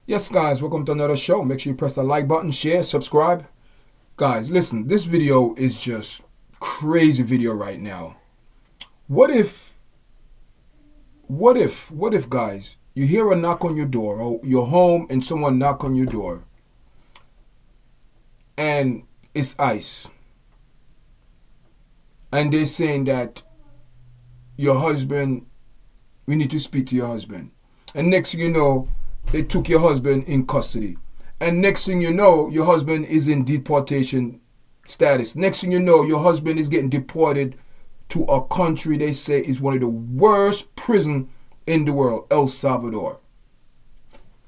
Yes, guys, welcome to another show. Make sure you press the like button, share, subscribe. Guys, listen, this video is just crazy video right now. What if, guys, you hear a knock on your door, or you're home and someone knock on your door, and it's ICE, and they're saying that your husband, we need to speak to your husband. And next thing you know, they took your husband in custody. And next thing you know, your husband is in deportation status. Next thing you know, your husband is getting deported to a country they say is one of the worst prison in the world, El Salvador.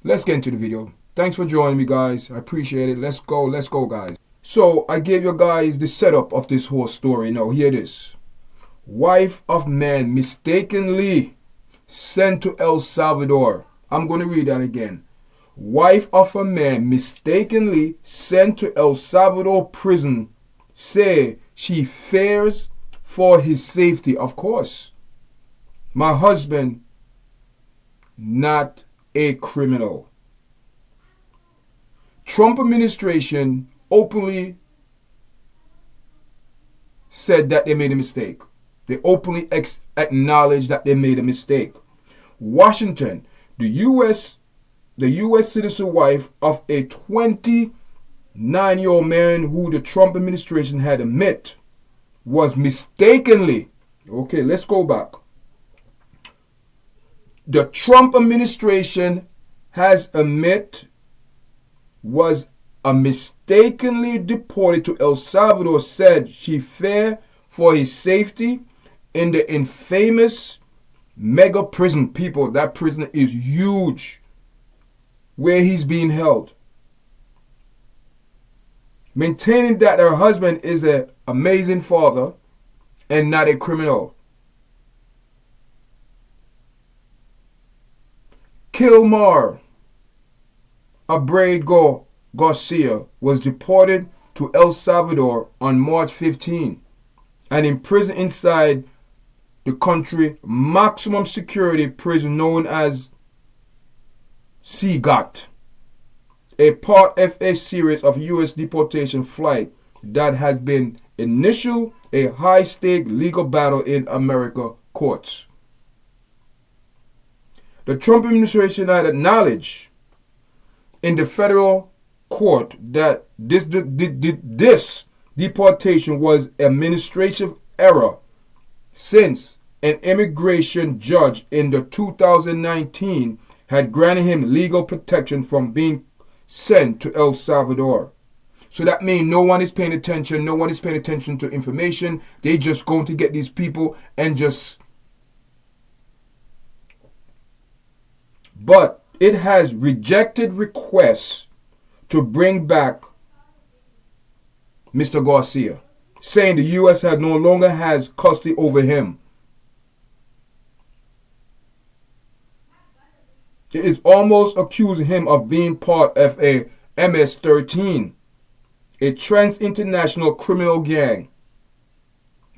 Let's get into the video. Thanks for joining me, guys. I appreciate it. Let's go, guys. So I gave you guys the setup of this whole story. Now, hear this. Wife of man mistakenly sent to El Salvador. I'm going to read that again. Wife of a man mistakenly sent to El Salvador prison say she fears for his safety. Of course, my husband, not a criminal. Trump administration openly said that they made a mistake. They openly acknowledged that they made a mistake. Washington, the U.S. citizen wife of a 29-year-old man who the Trump administration had admit was mistakenly, okay, let's go back. The Trump administration has admit was mistakenly deported to El Salvador, said she feared for his safety in the infamous mega prison. People, that prison is huge where he's being held. Maintaining that her husband is an amazing father and not a criminal. Kilmar Abrego Garcia was deported to El Salvador on March 15 and imprisoned inside the country maximum security prison known as CGOT, a part of a series of U.S. deportation flight that has been initial a high-stake legal battle in American courts. The Trump administration had acknowledged in the federal court that this deportation was administrative error, since an immigration judge in the 2019 had granted him legal protection from being sent to El Salvador. So that means no one is paying attention. No one is paying attention to information. They just going to get these people and just... But it has rejected requests to bring back Mr. Garcia, saying the U.S. no longer has custody over him. It is almost accusing him of being part of a MS-13, a trans-international criminal gang.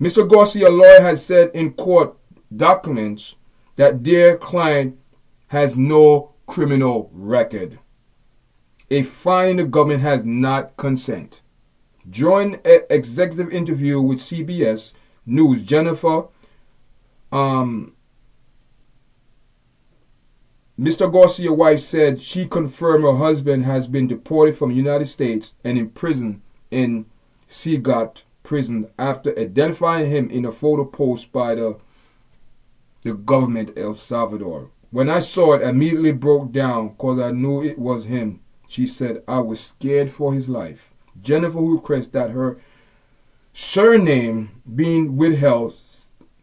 Mr. Garcia's lawyer has said in court documents that their client has no criminal record, a finding the government has not consent. During an executive interview with CBS News, Jennifer, Mr. Garcia's wife said she confirmed her husband has been deported from the United States and imprisoned in CGOT prison after identifying him in a photo post by the government of El Salvador. When I saw it, I immediately broke down because I knew it was him. She said, I was scared for his life. Jennifer, who requested that her surname being withheld,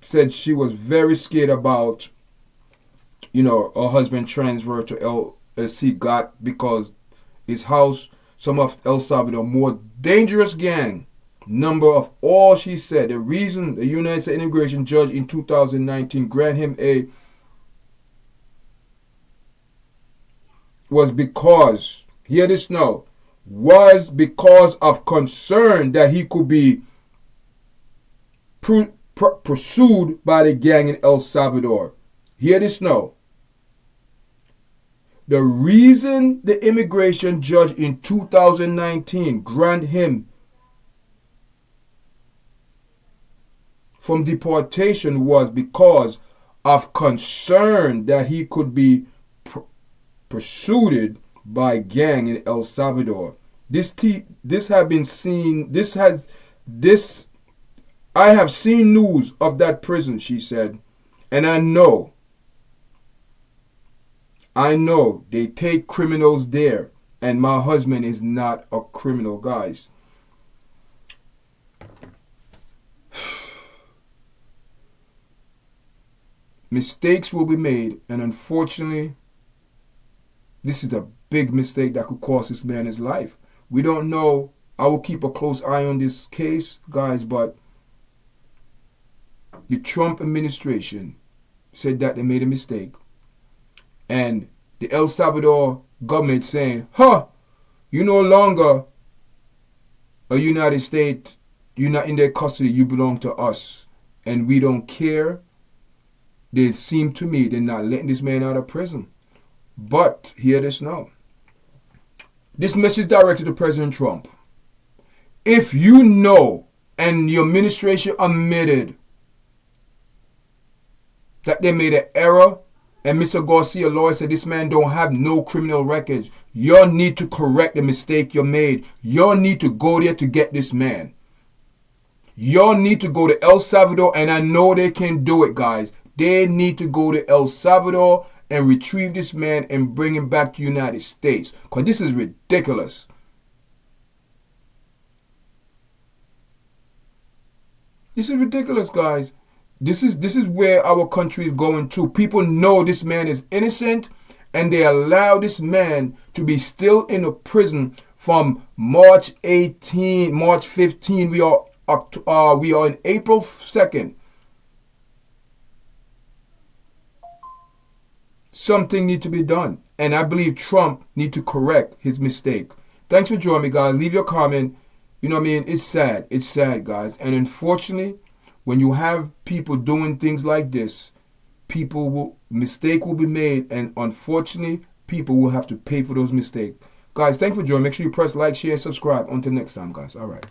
said she was very scared about, her husband transferred to CGOT because his house, some of El Salvador more dangerous gang number of all. She said the reason the United States immigration judge in 2019 granted him was because, hear this now, was because of concern that he could be pursued by the gang in El Salvador. Hear this now. The reason the immigration judge in 2019 granted him from deportation was because of concern that he could be pursued by gang in El Salvador. I have seen news of that prison, she said, and I know they take criminals there, and my husband is not a criminal, guys. Mistakes will be made, and unfortunately, this is a big mistake that could cost this man his life. We don't know. I will keep a close eye on this case, guys, but the Trump administration said that they made a mistake. And the El Salvador government saying, you no longer a United States, you're not in their custody, you belong to us. And we don't care. They seem to me they're not letting this man out of prison. But hear this now. This message directed to President Trump. If you know and your administration admitted that they made an error, and Mr. Garcia lawyer said this man don't have no criminal records, you need to correct the mistake you made. You need to go there to get this man. You need to go to El Salvador, and I know they can do it, guys. They need to go to El Salvador and retrieve this man and bring him back to the United States. Because this is ridiculous. This is ridiculous, guys. This is where our country is going to. People know this man is innocent, and they allow this man to be still in a prison from March 15. We are in April 2nd. Something needs to be done, and I believe Trump needs to correct his mistake. Thanks for joining me, guys. Leave your comment. You know what I mean? It's sad. It's sad, guys. And unfortunately, when you have people doing things like this, mistake will be made, and unfortunately, people will have to pay for those mistakes. Guys, thanks for joining. Make sure you press like, share, and subscribe. Until next time, guys. All right.